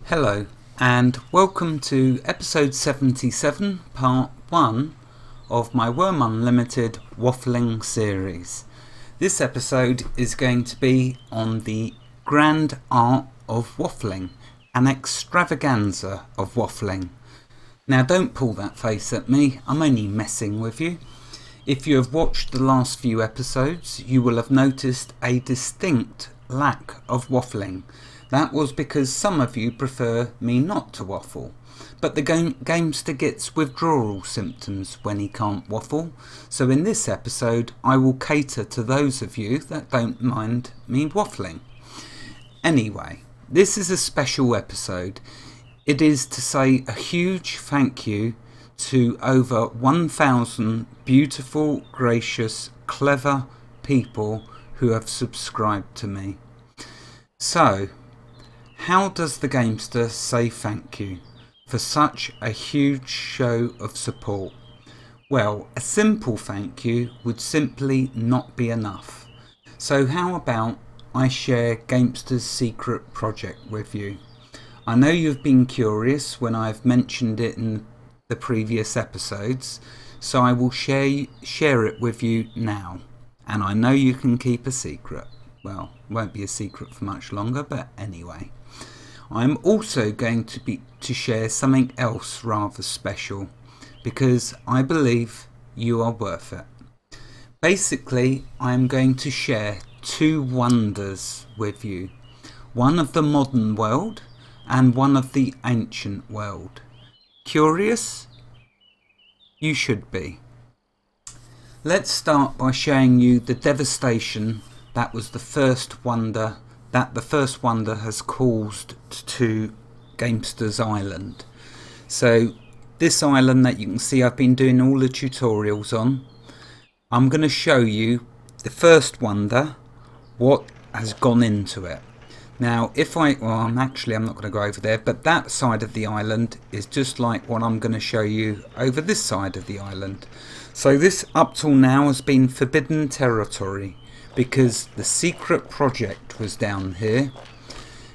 Hello and welcome to episode 77, part 1 of my Wurm Unlimited waffling series. This episode is going to be on the grand art of waffling, an extravaganza of waffling. Now don't pull that face at me, I'm only messing with you. If you have watched the last few episodes, you will have noticed a distinct lack of waffling. That was because some of you prefer me not to waffle, but the gamester gets withdrawal symptoms when he can't waffle, so in this episode I will cater to those of you that don't mind me waffling. Anyway, this is a special episode. It is to say a huge thank you to over 1,000 beautiful, gracious, clever people who have subscribed to me. So, how does the gamester say thank you for such a huge show of support? Well, a simple thank you would simply not be enough. So how about I share Gamester's secret project with you? I know you've been curious when I've mentioned it in the previous episodes, so I will share it with you now. And I know you can keep a secret. Well, it won't be a secret for much longer, but anyway. I'm also going to share something else rather special, because I believe you are worth it. Basically, I'm going to share two wonders with you. One of the modern world and one of the ancient world. Curious? You should be. Let's start by showing you the devastation that the first wonder has caused to Gamester's Island. So this island that you can see I've been doing all the tutorials on, I'm going to show you the first wonder, what has gone into it. Now I'm not going to go over there, but that side of the island is just like what I'm going to show you over this side of the island. So this up till now has been forbidden territory, because the secret project was down here.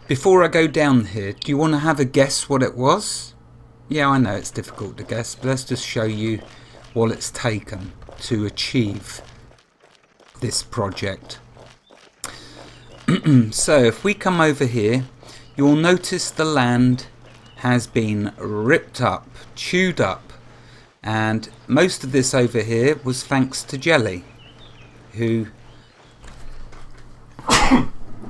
Before I go down here, do you want to have a guess what it was? Yeah, I know it's difficult to guess, but let's just show you what it's taken to achieve this project. So if we come over here, you'll notice the land has been ripped up, chewed up, and most of this over here was thanks to Jelly, who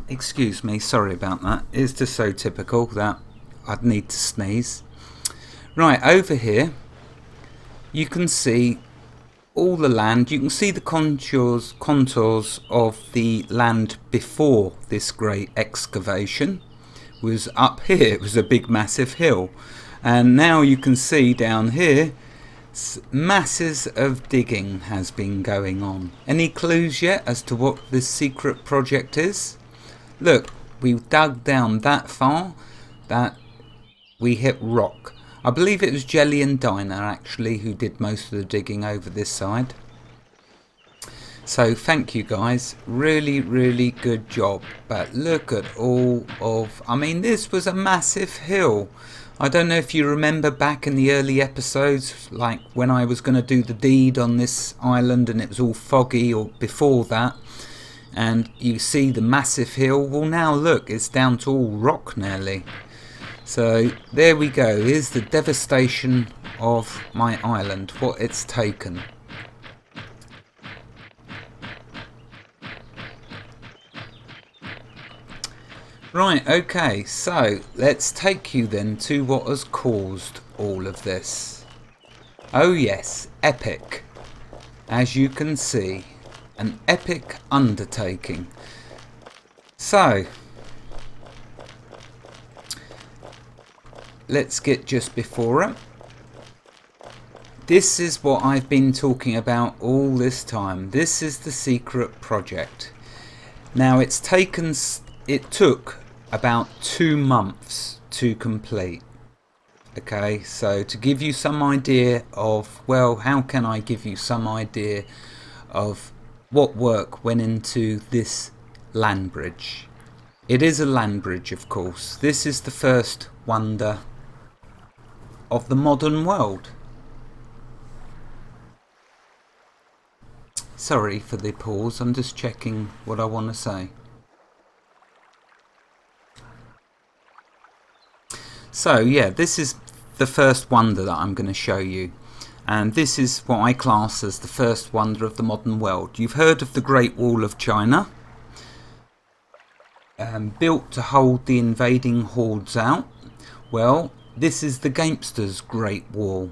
excuse me, sorry about that. It's just so typical that I'd need to sneeze. Right, over here you can see all the land. You can see the contours of the land before this great excavation was up here. It was a big massive hill, and now you can see down here masses of digging has been going on. Any clues yet as to what this secret project is? Look, we dug down that far that we hit rock. I believe it was Jelly and Dinah actually who did most of the digging over this side. So thank you guys, really good job. But look at this was a massive hill. I don't know if you remember back in the early episodes, like when I was going to do the deed on this island and it was all foggy, or before that, and you see the massive hill. Well, now look, it's down to all rock nearly. So there we go. Here's the devastation of my island, what it's taken. Right, okay, so let's take you then to what has caused all of this. Oh yes, epic. As you can see, an epic undertaking. So, let's get just before it. This is what I've been talking about all this time. This is the secret project. Now it took about 2 months to complete. Okay, so to give you some idea of, well, how can I give you some idea of what work went into this Landbridge? It is a Landbridge, of course. This is the first wonder of the modern world. Sorry for the pause, I'm just checking what I want to say. So yeah, this is the first wonder that I'm going to show you. And this is what I class as the first wonder of the modern world. You've heard of the Great Wall of China. Built to hold the invading hordes out. Well, this is the Gamesters' Great Wall.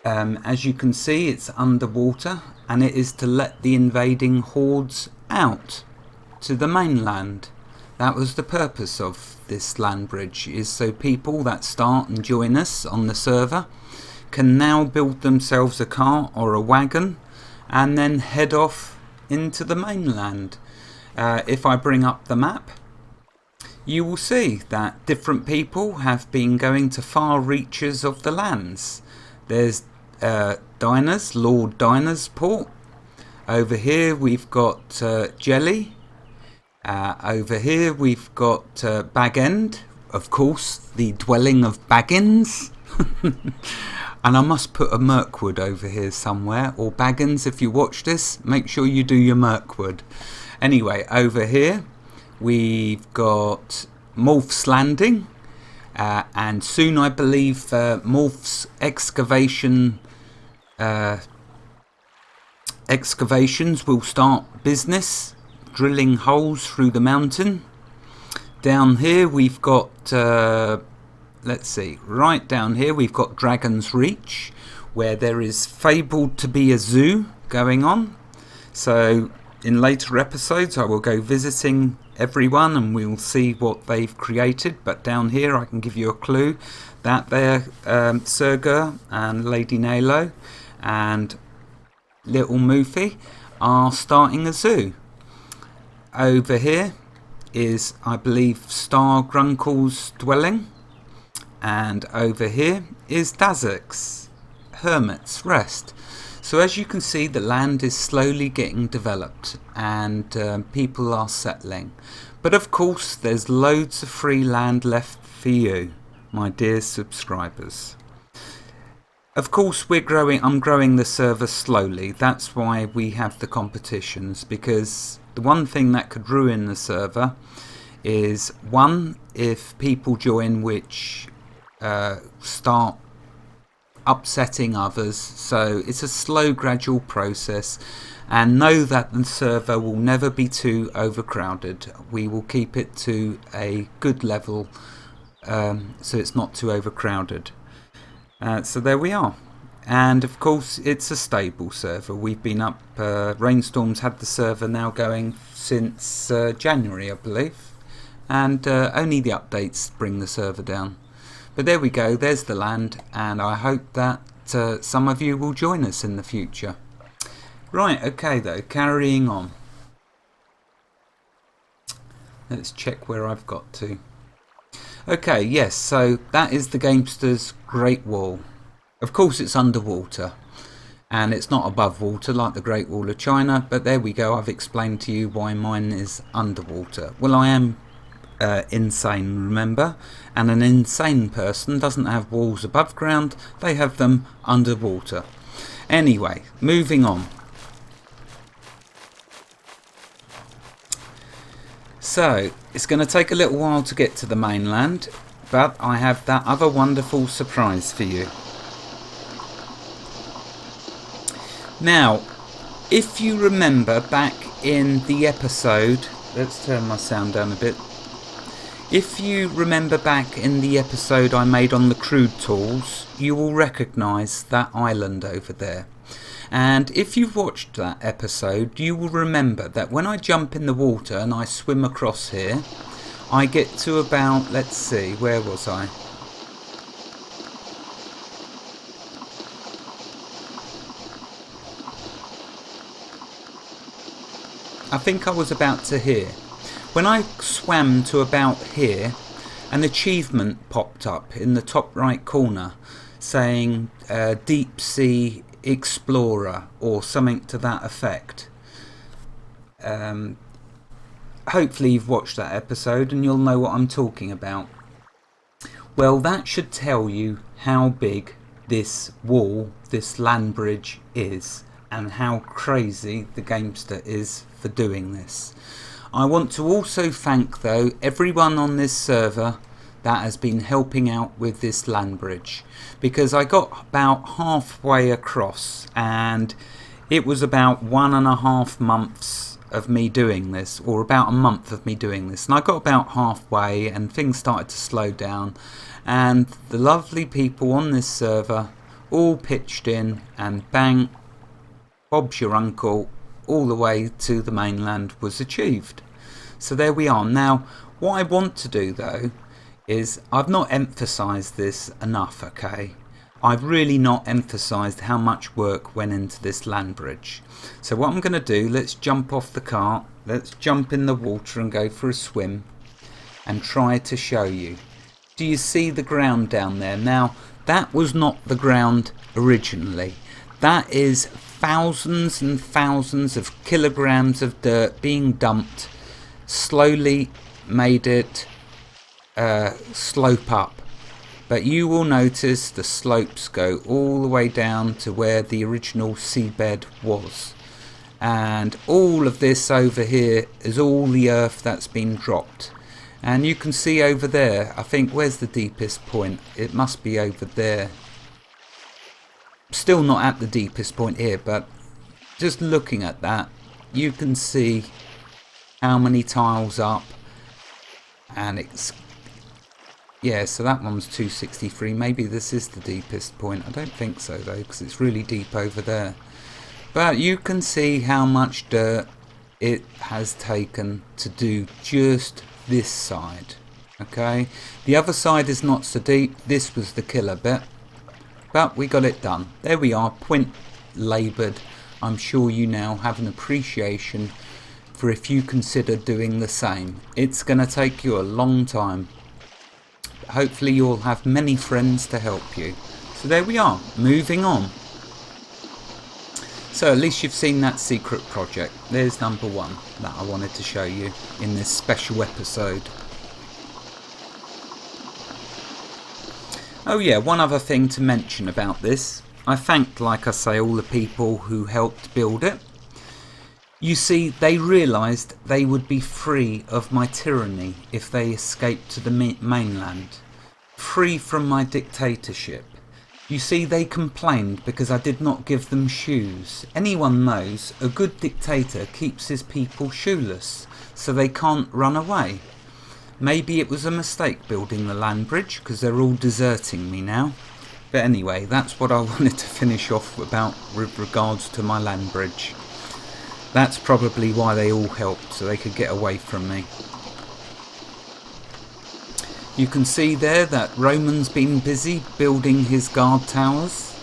As you can see, it's underwater, and it is to let the invading hordes out to the mainland. That was the purpose of this land bridge, is so people that start and join us on the server can now build themselves a car or a wagon and then head off into the mainland. If I bring up the map, you will see that different people have been going to far reaches of the lands. There's Diners, Lord Diners Port. Over here we've got Jelly. Over here we've got Bag End, of course, the dwelling of Baggins. And I must put a Mirkwood over here somewhere, or Baggins. If you watch this, make sure you do your Mirkwood. Anyway, over here we've got Morph's Landing, and soon I believe Morph's excavations will start business, drilling holes through the mountain. Down here we've got, let's see, right down here we've got Dragon's Reach, where there is fabled to be a zoo going on. So in later episodes I will go visiting everyone and we'll see what they've created. But down here I can give you a clue that there Serger and Lady Nalo and Little Moofy are starting a zoo. Over here is, I believe, Star Grunkle's dwelling, and over here is Dazek's Hermit's Rest. So as you can see, the land is slowly getting developed and people are settling. But of course there's loads of free land left for you, my dear subscribers. Of course I'm growing the server slowly. That's why we have the competitions, because the one thing that could ruin the server is, one, if people join which start upsetting others. So it's a slow, gradual process, and know that the server will never be too overcrowded. We will keep it to a good level, so it's not too overcrowded. So there we are. And of course it's a stable server. We've been up, Rainstorm's had the server now going since January, I believe, and only the updates bring the server down. But there we go, there's the land, and I hope that some of you will join us in the future. Right, okay though, carrying on. Let's check where I've got to. Okay, yes, so that is the Gamesters' Great Wall. Of course it's underwater, and it's not above water like the Great Wall of China, but there we go, I've explained to you why mine is underwater. Well, I am insane, remember, and an insane person doesn't have walls above ground, they have them underwater. Anyway, moving on. So it's going to take a little while to get to the mainland, but I have that other wonderful surprise for you. Now, if you remember back in the episode, let's turn my sound down a bit. If you remember back in the episode I made on the crude tools, you will recognise that island over there. And if you've watched that episode, you will remember that when I jump in the water and I swim across here, I get to about, let's see, where was I? I think I was about to here. When I swam to about here, an achievement popped up in the top right corner saying Deep Sea Explorer or something to that effect. hopefully you've watched that episode and you'll know what I'm talking about. Well, that should tell you how big this wall, this Landbridge is, and how crazy the Gamester is for doing this. I want to also thank, though, everyone on this server that has been helping out with this Landbridge, because I got about halfway across and it was about 1.5 months of me doing this, or about a month of me doing this, and I got about halfway and things started to slow down, and the lovely people on this server all pitched in, and bang, Bob's your uncle, all the way to the mainland was achieved. So there we are. Now what I want to do, though, is I've not emphasised this enough, okay? I've really not emphasised how much work went into this Landbridge. So what I'm going to do, let's jump off the cart, let's jump in the water and go for a swim and try to show you. Do you see the ground down there? Now, that was not the ground originally. That is thousands and thousands of kilograms of dirt being dumped, slowly made it slope up. But you will notice the slopes go all the way down to where the original seabed was. And all of this over here is all the earth that's been dropped. And you can see over there, I think, where's the deepest point? It must be over there. Still not at the deepest point here, but just looking at that, you can see how many tiles up. And it's, yeah, so that one's 263. Maybe this is the deepest point. I don't think so, though, because it's really deep over there. But you can see how much dirt it has taken to do just this side. Okay, the other side is not so deep. This was the killer bit, but we got it done. There we are, point laboured. I'm sure you now have an appreciation for if you consider doing the same. It's going to take you a long time. Hopefully you'll have many friends to help you. So there we are, moving on. So at least you've seen that secret project. There's number one that I wanted to show you in this special episode. Oh yeah, one other thing to mention about this. I thanked, like I say, all the people who helped build it. You see, they realised they would be free of my tyranny if they escaped to the mainland. Free from my dictatorship. You see, they complained because I did not give them shoes. Anyone knows a good dictator keeps his people shoeless, so they can't run away. Maybe it was a mistake building the Landbridge, because they're all deserting me now. But anyway, that's what I wanted to finish off about with regards to my Landbridge. That's probably why they all helped, so they could get away from me. You can see there that Roman's been busy building his guard towers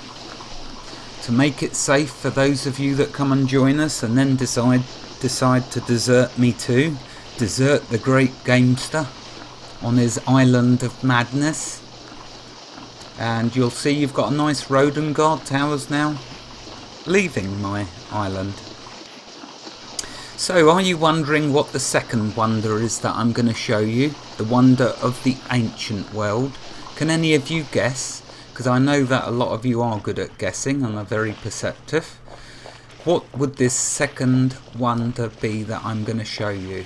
to make it safe for those of you that come and join us and then decide to desert me too. Desert the great gamester on his island of madness. And you'll see you've got a nice road and guard towers now leaving my island. So are you wondering what the second wonder is that I'm going to show you? The wonder of the ancient world. Can any of you guess? Because I know that a lot of you are good at guessing and are very perceptive. What would this second wonder be that I'm going to show you?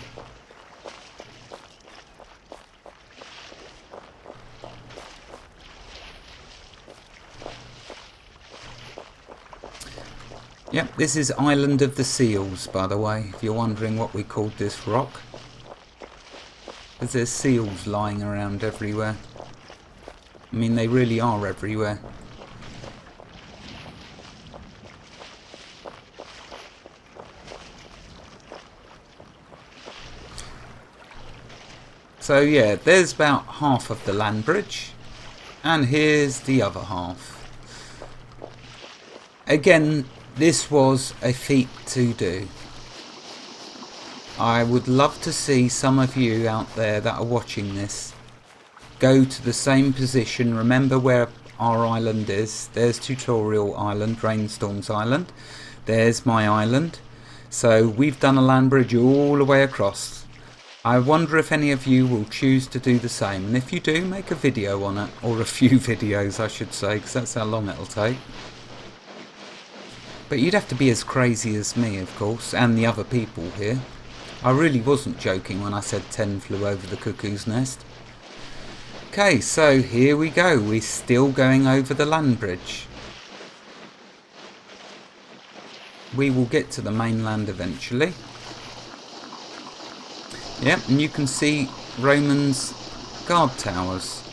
Yep, this is Island of the Seals, by the way, if you're wondering what we called this rock. Because there's seals lying around everywhere. I mean, they really are everywhere. So yeah, there's about half of the Landbridge, and here's the other half. Again, this was a feat to do. I would love to see some of you out there that are watching this go to the same position. Remember where our island is. There's Tutorial Island, Rainstorms Island. There's my island. So we've done a Landbridge all the way across. I wonder if any of you will choose to do the same, and if you do, make a video on it, or a few videos I should say, because that's how long it'll take. But you'd have to be as crazy as me, of course, and the other people here. I really wasn't joking when I said 10 flew over the cuckoo's nest. Okay, so here we go. We're still going over the Landbridge. We will get to the mainland eventually. Yep, and you can see Roman's guard towers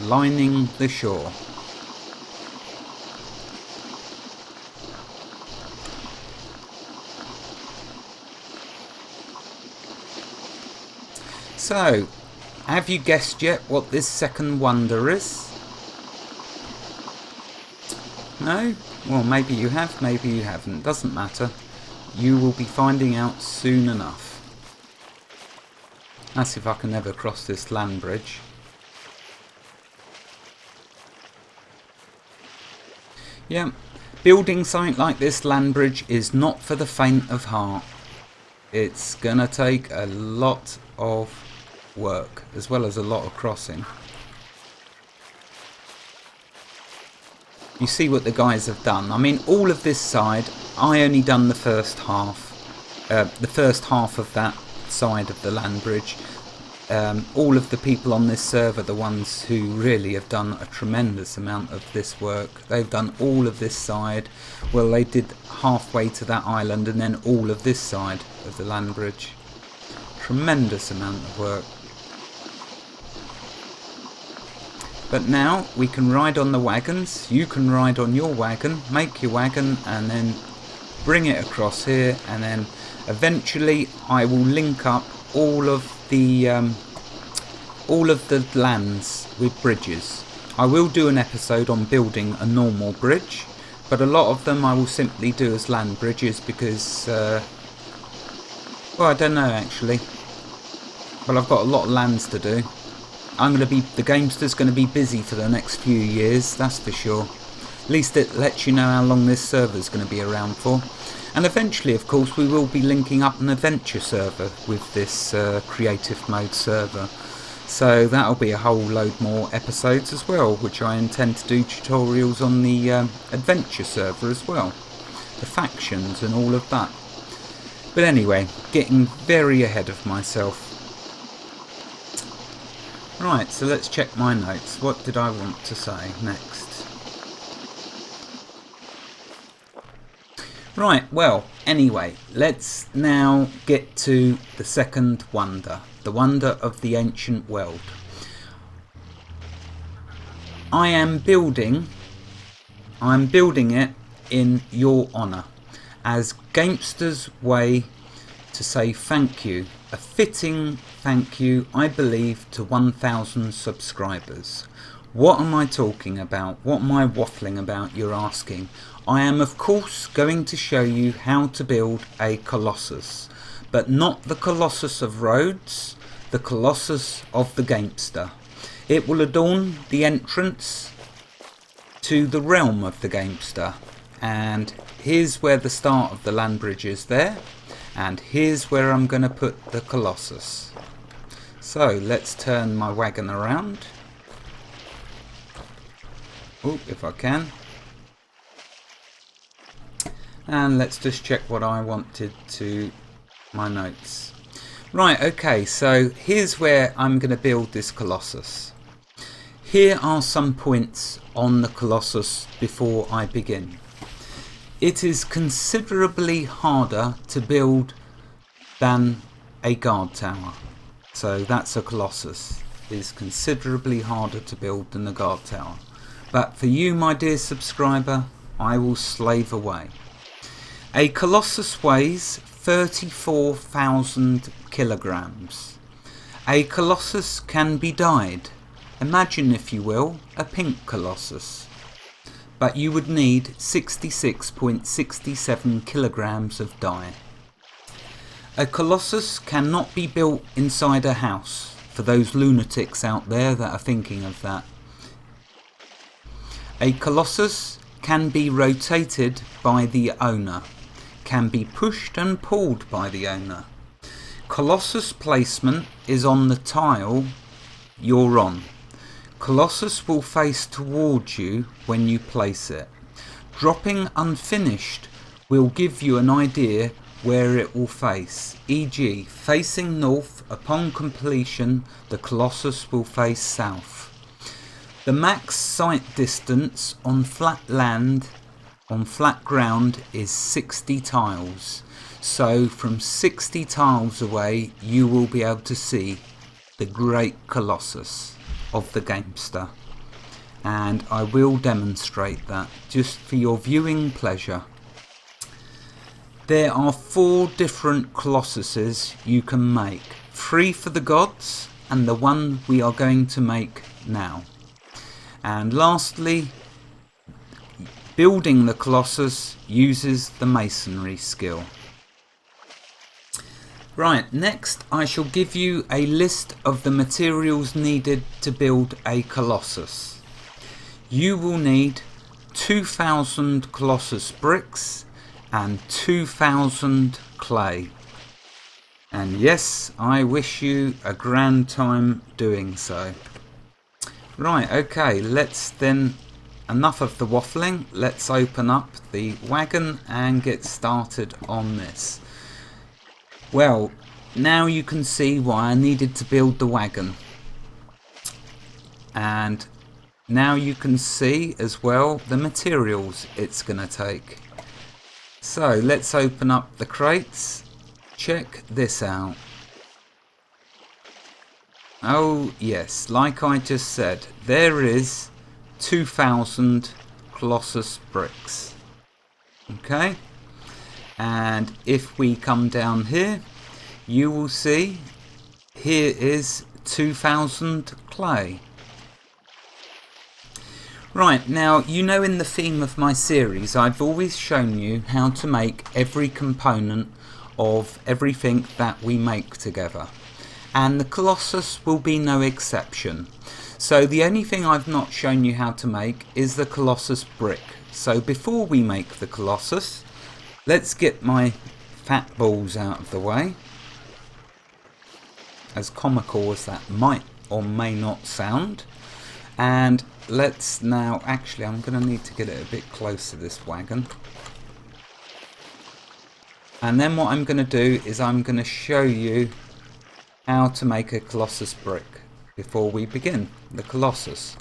lining the shore. So, have you guessed yet what this second wonder is? No? Well, maybe you have, maybe you haven't. Doesn't matter. You will be finding out soon enough. That's if I can ever cross this land bridge. Yeah, building something like this land bridge is not for the faint of heart. It's gonna take a lot of work, as well as a lot of crossing. You see what the guys have done. I mean, all of this side, I only done the first half. The first half of that side of the land bridge. All of the people on this server, the ones who really have done a tremendous amount of this work, they've done all of this side. Well, they did halfway to that island and then all of this side of the land bridge. Tremendous amount of work. But now we can ride on the wagons. You can ride on your wagon, make your wagon, and then bring it across here, and then eventually I will link up all of the lands with bridges. I will do an episode on building a normal bridge, but a lot of them I will simply do as land bridges because well, I don't know actually. Well, I've got a lot of lands to do. The Gamester's going to be busy for the next few years, that's for sure. At least it lets you know how long this server's going to be around for. And eventually, of course, we will be linking up an adventure server with this creative mode server. So that'll be a whole load more episodes as well, which I intend to do tutorials on the adventure server as well. The factions and all of that. But anyway, getting very ahead of myself. Right, so let's check my notes. What did I want to say next? Right, well, anyway, let's now get to the second wonder. The wonder of the ancient world. I'm building it in your honour, as Gamester's way to say thank you. A fitting thank you, I believe, to 1,000 subscribers. What am I talking about? What am I waffling about, you're asking? I am, of course, going to show you how to build a Colossus. But not the Colossus of Rhodes, the Colossus of the Gamester. It will adorn the entrance to the realm of the Gamester. And here's where the start of the land bridge is there. And here's where I'm going to put the Colossus. So let's turn my wagon around. Oh, if I can. And let's just check what I wanted to my notes. Right, okay, so here's where I'm going to build this Colossus. Here are some points on the Colossus before I begin. It is considerably harder to build than a guard tower. So that's a Colossus. It is considerably harder to build than a guard tower. But for you, my dear subscriber, I will slave away. A Colossus weighs 34,000 kilograms. A Colossus can be dyed. Imagine, if you will, a pink Colossus. But you would need 66.67 kilograms of dye. A Colossus cannot be built inside a house, for those lunatics out there that are thinking of that. A Colossus can be rotated by the owner, can be pushed and pulled by the owner, Colossus placement is on the tile you're on. Colossus will face towards you when you place it. Dropping unfinished will give you an idea where it will face, e.g. facing north. Upon completion the Colossus will face south. The max sight distance on flat land, on flat ground, is 60 tiles. So from 60 tiles away you will be able to see the great Colossus of the gamester. And I will demonstrate that just for your viewing pleasure. There are 4 different Colossuses you can make. 3 for the gods and the one we are going to make now. And lastly, building the Colossus uses the masonry skill. Right, next I shall give you a list of the materials needed to build a Colossus. You will need 2,000 Colossus bricks and 2,000 clay. And yes, I wish you a grand time doing so. Right, okay, let's then, enough of the waffling, let's open up the wagon and get started on this. Well, now you can see why I needed to build the wagon. And now you can see as well the materials it's going to take. So let's open up the crates. Check this out. Oh yes, like I just said, there is 2,000 Colossus bricks. Okay, and if we come down here, you will see here is 2,000 clay. Right, now you know in the theme of my series I've always shown you how to make every component of everything that we make together. And the Colossus will be no exception. So the only thing I've not shown you how to make is the Colossus brick. So before we make the Colossus, let's get my fat balls out of the way. As comical as that might or may not sound. And let's now, actually I'm going to need to get it a bit closer, this wagon. And then what I'm going to do is I'm going to show you how to make a Colossus brick before we begin the Colossus.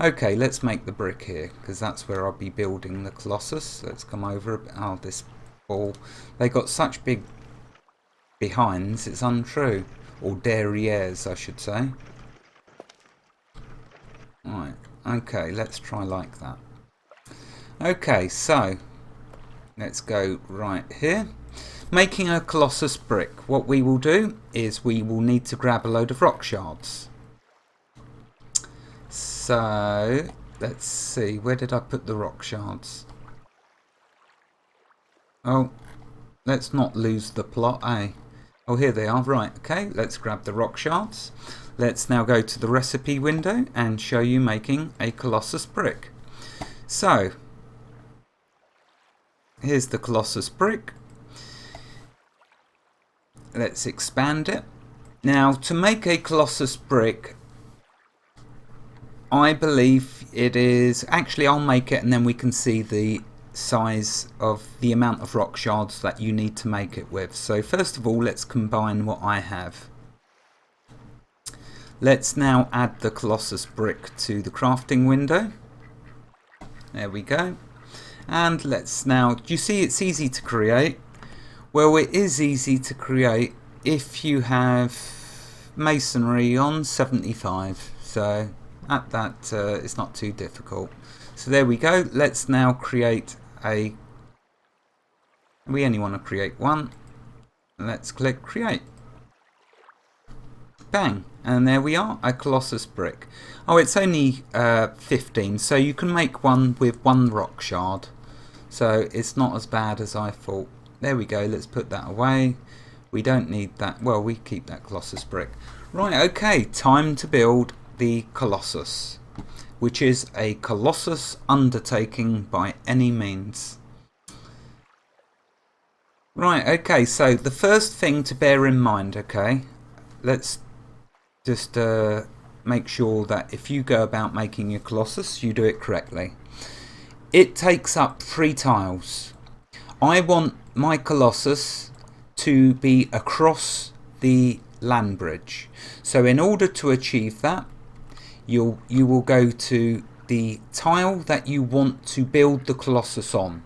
Okay, let's make the brick here because that's where I'll be building the Colossus. Let's come over. Oh, this ball. They got such big behinds, it's untrue. Or derrieres, I should say. Right, okay, let's try like that. Okay, so let's go right here. Making a Colossus brick, what we will do is we will need to grab a load of rock shards. So let's see, where did I put the rock shards? Oh, let's not lose the plot, eh? Oh, here they are. Right, okay, let's grab the rock shards. Let's now go to the recipe window and show you making a Colossus brick. So here's the Colossus brick. Let's expand it. Now, to make a Colossus brick, I believe it is, actually I'll make it and then we can see the size of the amount of rock shards that you need to make it with. So first of all, let's combine what I have. Let's now add the Colossus brick to the crafting window. There we go. And let's now, do you see it's easy to create? Well, it is easy to create if you have masonry on 75. So at that, it's not too difficult. So there we go. Let's now create a, we only want to create one. Let's click create. Bang, and there we are, a Colossus brick. Oh, it's only 15, so you can make one with 1 rock shard. So it's not as bad as I thought. There we go, let's put that away. We don't need that, well, we keep that Colossus brick. Right, okay, time to build the Colossus, which is a Colossus undertaking by any means. Right, okay, so the first thing to bear in mind, okay, let's just make sure that if you go about making your Colossus, you do it correctly. It takes up 3 tiles. I want my Colossus to be across the Landbridge. So in order to achieve that, you will go to the tile that you want to build the Colossus on.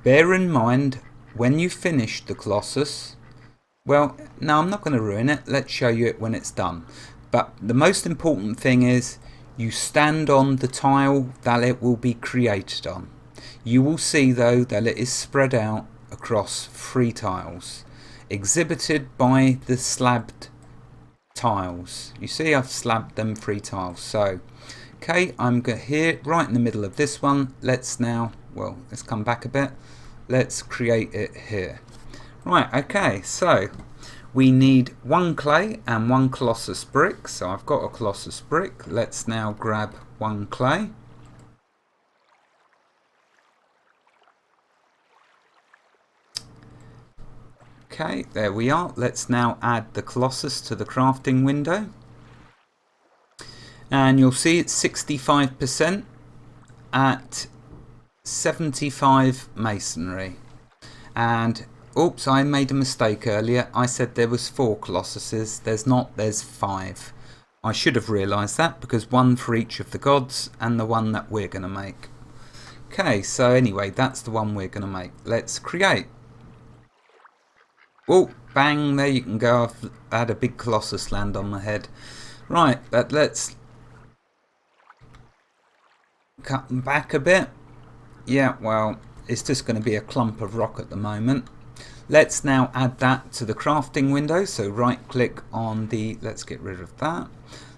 Bear in mind, when you finish the Colossus, well, no, I'm not going to ruin it. Let's show you it when it's done. But the most important thing is you stand on the tile that it will be created on. You will see though that it is spread out across 3 tiles, exhibited by the slabbed tiles. You see I've slabbed them 3 tiles. So, okay, I'm here right in the middle of this one. Let's now, well, let's come back a bit. Let's create it here. Right, okay, so we need 1 clay and 1 Colossus brick. So I've got a Colossus brick. Let's now grab 1 clay. Okay, there we are. Let's now add the Colossus to the crafting window. And you'll see it's 65% at 75 masonry. And oops, I made a mistake earlier. I said there was 4 Colossuses. There's not, there's 5. I should have realised that, because 1 for each of the gods and the one that we're going to make. Okay, so anyway, that's the one we're going to make. Let's create. Oh, bang, there you can go. I've had a big Colossus land on my head. Right, but let's cut them back a bit. Yeah, well, it's just going to be a clump of rock at the moment. Let's now add that to the crafting window. So right click on the, let's get rid of that.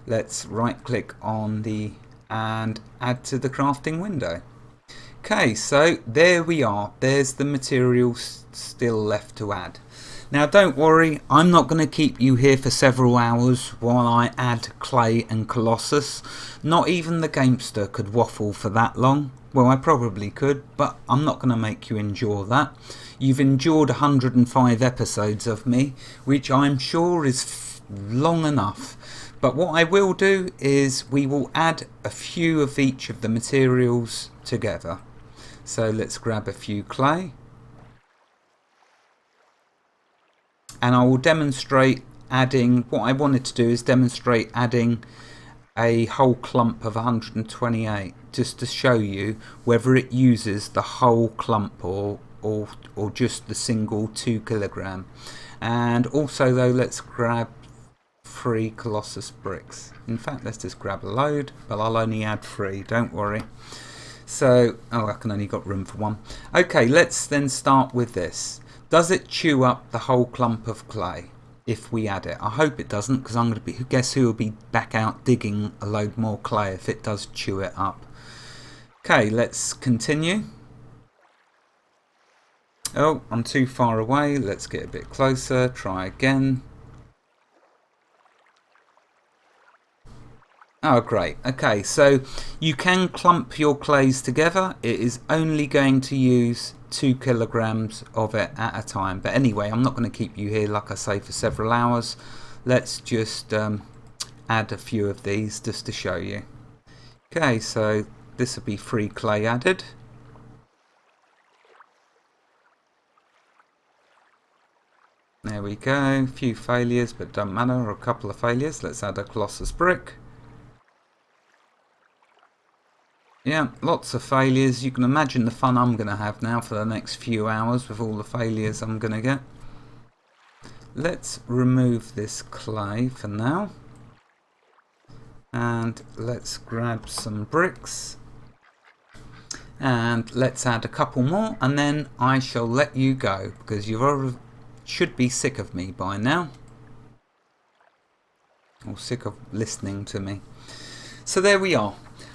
Let's right click on the, and add to the crafting window. Okay, so there we are. There's the materials still left to add. Now don't worry, I'm not going to keep you here for several hours while I add clay and Colossus. Not even the gamester could waffle for that long. Well, I probably could, but I'm not going to make you endure that. You've endured 105 episodes of me, which I'm sure is long enough. But what I will do is we will add a few of each of the materials together. So let's grab a few clay. And I will demonstrate adding, what I wanted to do is demonstrate adding a whole clump of 128, just to show you whether it uses the whole clump or just the single 2 kilogram. And also though, let's grab 3 Colossus bricks. In fact, let's just grab a load, but I'll only add 3, don't worry. So, oh, I can only got room for 1. Okay, let's then start with this. Does it chew up the whole clump of clay if we add it? I hope it doesn't, because I'm going to be, guess who will be back out digging a load more clay if it does chew it up. Okay, let's continue. Oh, I'm too far away. Let's get a bit closer. Try again. Oh, great. Okay, so you can clump your clays together. It is only going to use 2 kilograms of it at a time. But anyway, I'm not going to keep you here, like I say, for several hours. Let's just add a few of these just to show you. Okay, so this will be 3 clay added. There we go. A few failures, but don't matter, or a couple of failures. Let's add a Colossus brick. Yeah, lots of failures. You can imagine the fun I'm going to have now for the next few hours with all the failures I'm going to get. Let's remove this clay for now. And let's grab some bricks. And let's add a couple more, and then I shall let you go, because you should be sick of me by now. Or sick of listening to me. So there we are.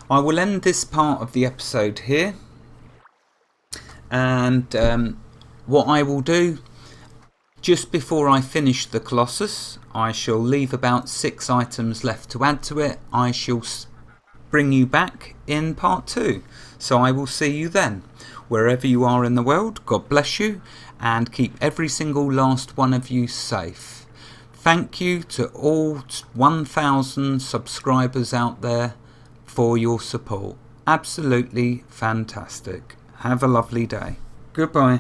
I will end this part of the episode here, and what I will do, just before I finish the Colossus, I shall leave about 6 items left to add to it. I shall bring you back in part 2, so I will see you then. Wherever you are in the world, God bless you, and keep every single last one of you safe. Thank you to all 1,000 subscribers out there for your support. Absolutely fantastic. Have a lovely day. Goodbye.